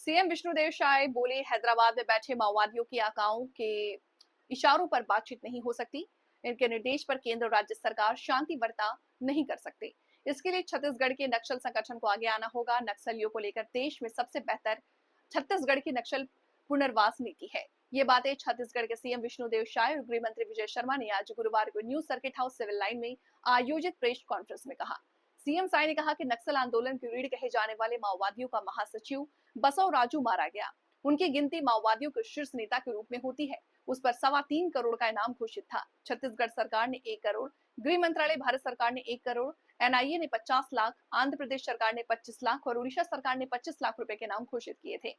CM Vishnudeo Sai बोले, हैदराबाद में बैठे माओवादियों की आकाओं के इशारों पर बातचीत नहीं हो सकती। इनके निर्देश पर केंद्र और राज्य सरकार शांति बर्ता नहीं कर सकते। इसके लिए छत्तीसगढ़ के नक्सल संगठन को आगे आना होगा। नक्सलियों को लेकर देश में सबसे बेहतर छत्तीसगढ़ की नक्सल पुनर्वास नीति है। ये बातें छत्तीसगढ़ के सीएम विष्णुदेव साय और गृह मंत्री विजय शर्मा ने आज गुरुवार को new circuit house civil line में आयोजित प्रेस कॉन्फ्रेंस में कहा। सीएम साय ने कहा कि नक्सल आंदोलन की रीढ़ कहे जाने वाले माओवादियों का महासचिव बसव राजू मारा गया। उनकी गिनती माओवादियों के शीर्ष नेता के रूप में होती है। उस पर 3.25 करोड़ का इनाम घोषित था। छत्तीसगढ़ सरकार ने 1 करोड़, गृह मंत्रालय भारत सरकार ने 1 करोड़, एनआईए ने 50 लाख, आंध्र प्रदेश सरकार ने 25 लाख और उड़ीसा सरकार ने 25 लाख रुपए के इनाम घोषित किए थे।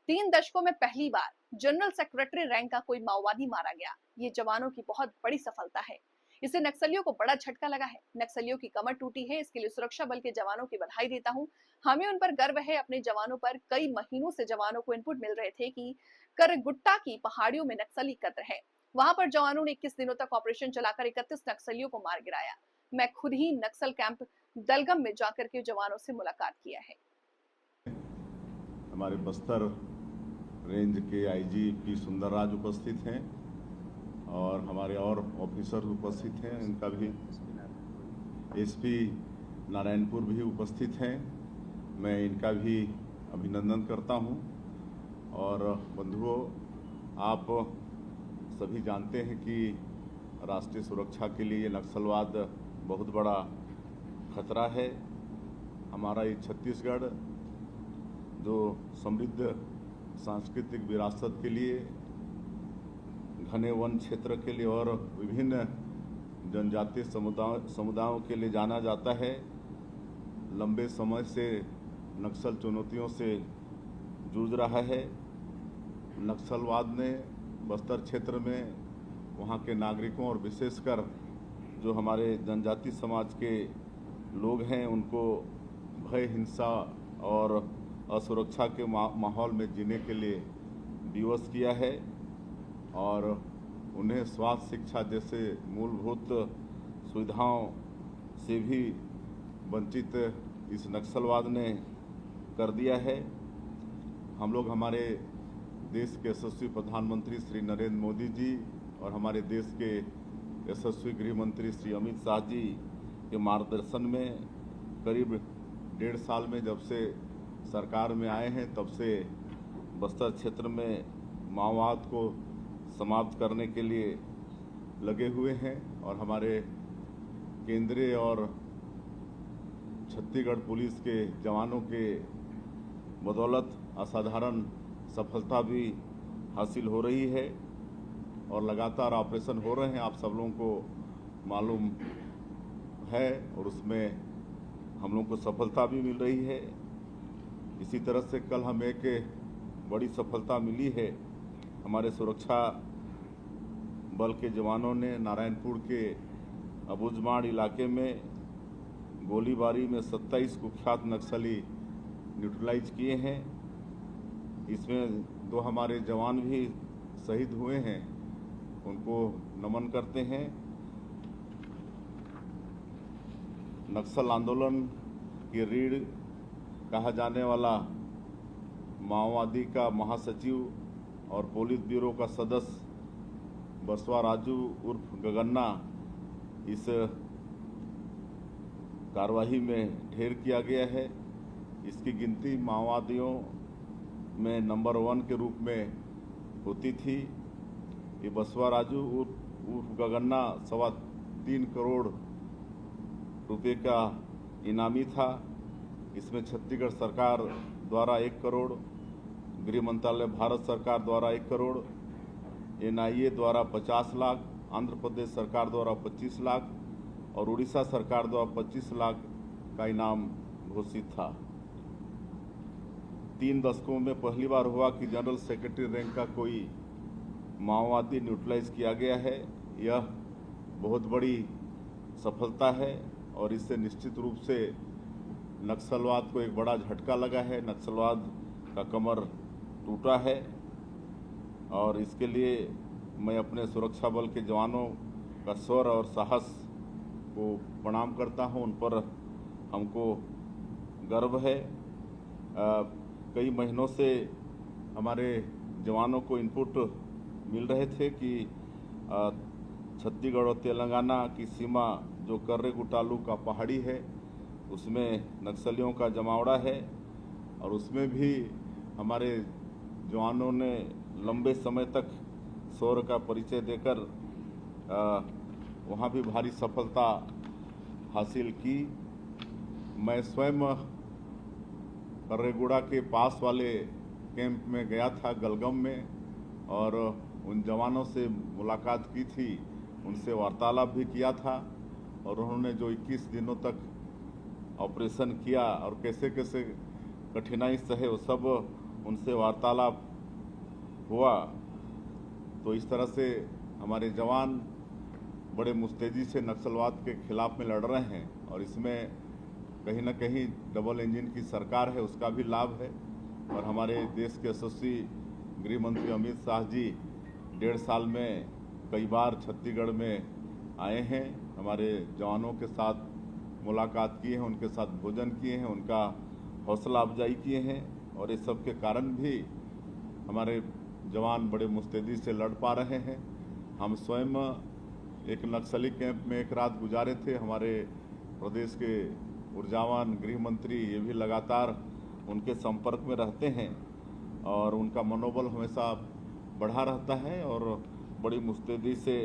3 दशकों में पहली बार जनरल सेक्रेटरी रैंक का कोई माओवादी मारा गया। ये जवानों की बहुत बड़ी सफलता है। इससे नक्सलियों को बड़ा झटका लगा है। नक्सलियों की कमर टूटी है। इसके लिए सुरक्षा बल के जवानों की बधाई देता हूं। हमें उन पर गर्व है। अपने जवानों पर कई महीनों से जवानों को इनपुट मिल रहे थे कि करगुट्टा की पहाड़ियों में नक्सली कब्र है। वहां पर जवानों ने 21 दिनों तक ऑपरेशन चलाकर 31 नक्सलियों को मार गिराया। मैं खुद ही नक्सल कैंप दलगम में जाकर के जवानों से मुलाकात किया है। हमारे बस्तर रेंज के आईजी पी सुंदरराज उपस्थित हैं और हमारे और ऑफिसर उपस्थित हैं। इनका भी एसपी नारायणपुर भी उपस्थित हैं। मैं इनका भी अभिनंदन करता हूं। और बंधुओं, आप सभी जानते हैं कि राष्ट्रीय सुरक्षा के लिए नक्सलवाद बहुत बड़ा खतरा है। हमारा ये छत्तीसगढ़ जो समृद्ध सांस्कृतिक विरासत के लिए, घने वन क्षेत्र के लिए और विभिन्न जनजातीय समुदायों के लिए जाना जाता है, लंबे समय से नक्सल चुनौतियों से जूझ रहा है। नक्सलवाद ने बस्तर क्षेत्र में वहाँ के नागरिकों और विशेषकर जो हमारे जनजातीय समाज के लोग हैं उनको भय, हिंसा और असुरक्षा के माहौल में जीने के लिए विवश किया है और उन्हें स्वास्थ्य, शिक्षा जैसे मूलभूत सुविधाओं से भी वंचित इस नक्सलवाद ने कर दिया है। हम लोग हमारे देश के यशस्वी प्रधानमंत्री श्री नरेंद्र मोदी जी और हमारे देश के यशस्वी गृह मंत्री श्री अमित शाह जी के मार्गदर्शन में करीब 1.5 साल में जब से सरकार में आए हैं तब से बस्तर क्षेत्र में माओवाद को समाप्त करने के लिए लगे हुए हैं और हमारे केंद्रीय और छत्तीसगढ़ पुलिस के जवानों के बदौलत असाधारण सफलता भी हासिल हो रही है और लगातार ऑपरेशन हो रहे हैं। आप सब लोगों को मालूम है और उसमें हम लोगों को सफलता भी मिल रही है। इसी तरह से कल हमें एक बड़ी सफलता मिली है। हमारे सुरक्षा बल के जवानों ने नारायणपुर के अबुझमाड़ इलाके में गोलीबारी में 27 कुख्यात नक्सली न्यूट्रलाइज किए हैं। इसमें 2 हमारे जवान भी शहीद हुए हैं, उनको नमन करते हैं। नक्सल आंदोलन की रीढ़ कहा जाने वाला माओवादी का महासचिव और पोलित ब्यूरो का सदस्य बसवा राजू उर्फ गगन्ना इस कार्रवाई में ढेर किया गया है। इसकी गिनती माओवादियों में नंबर 1 के रूप में होती थी। ये बसवा राजू उर्फ गगन्ना 3.25 करोड़ रुपए का इनामी था। इसमें छत्तीसगढ़ सरकार द्वारा 1 करोड़, गृह मंत्रालय भारत सरकार द्वारा 1 करोड़, एनआईए द्वारा 50 लाख, आंध्र प्रदेश सरकार द्वारा 25 लाख और उड़ीसा सरकार द्वारा 25 लाख का इनाम घोषित था। 3 दशकों में पहली बार हुआ कि जनरल सेक्रेटरी रैंक का कोई माओवादी न्यूट्रलाइज किया गया है। यह बहुत बड़ी सफलता है और इससे निश्चित रूप से नक्सलवाद को एक बड़ा झटका लगा है। नक्सलवाद का कमर टूटा है और इसके लिए मैं अपने सुरक्षा बल के जवानों का शौर्य और साहस को प्रणाम करता हूं। उन पर हमको गर्व है। कई महीनों से हमारे जवानों को इनपुट मिल रहे थे कि छत्तीसगढ़ और तेलंगाना की सीमा जो कर्रे-गुटालू का पहाड़ी है उसमें नक्सलियों का जमावड़ा है और उसमें भी हमारे जवानों ने लंबे समय तक शौर्य का परिचय देकर वहाँ भी भारी सफलता हासिल की। मैं स्वयं कर्रेगुड़ा के पास वाले कैंप में गया था गलगम में और उन जवानों से मुलाकात की थी, उनसे वार्तालाप भी किया था और उन्होंने जो 21 दिनों तक ऑपरेशन किया और कैसे कैसे कठिनाई सहे वो सब उनसे वार्तालाप हुआ। तो इस तरह से हमारे जवान बड़े मुस्तैदी से नक्सलवाद के खिलाफ में लड़ रहे हैं और इसमें कहीं न कहीं डबल इंजन की सरकार है उसका भी लाभ है। और हमारे देश के यशस्वी गृह मंत्री अमित शाह जी 1.5 साल में कई बार छत्तीसगढ़ में आए हैं, हमारे जवानों के साथ मुलाकात की है, उनके साथ भोजन किए हैं, उनका हौसला अफजाई किए हैं और इस सब के कारण भी हमारे जवान बड़े मुस्तैदी से लड़ पा रहे हैं। हम स्वयं एक नक्सली कैंप में एक रात गुजारे थे। हमारे प्रदेश के ऊर्जावान गृह मंत्री ये भी लगातार उनके संपर्क में रहते हैं और उनका मनोबल हमेशा बढ़ा रहता है और बड़ी मुस्तैदी से